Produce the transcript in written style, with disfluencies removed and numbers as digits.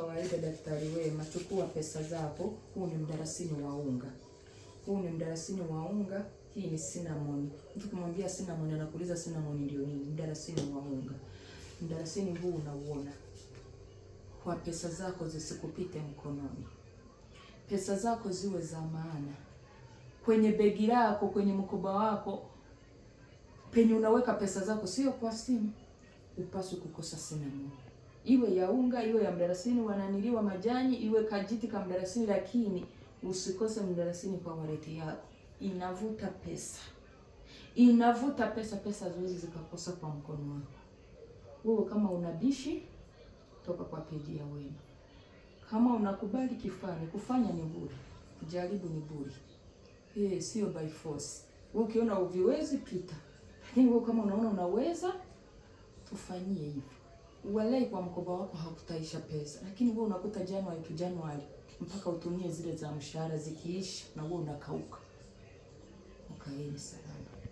kawaida, daktari wema, chukua pesa zako. Huu ni mdalasini wa unga. Huu ni mdalasini wa unga. Hii ni cinnamon. Mtu kumwambia cinnamon anakuuliza cinnamon ndio nini? Mdalasini wa unga. Mdalasini huu unauona. Kwa pesa zako zisikupite mkononi. Pesa zako ziwe za maana. Kwenye begi lako, kwenye mkoba wako, penye unaweka pesa zako, sio kwa simu. Upaswe kukosa cinnamon. Iwe ya unga, iwe ya mdalasini wananiliwa majani, iwe kajiti ka mdalasini, lakini usikose mdalasini kwa wallet yako. Inavuta pesa. Inavuta pesa, pesa zote zikakosa kwa mkono wako. Wewe kama unabishi, toka kwa peji ya Wema. Kama unakubali kifani, kufanya ni bure. Kujaribu ni bure. Sio by force. Wewe ukiona uviwezi pita. Lakini wewe kama unaona unaweza, tufanyie hivyo. Walai kwa mkoba wako hakutaisha pesa. Lakini wewe unakuta January to January mpaka utumie zile za mshahara zikiisha na wewe unakauka. Ukaeni salama.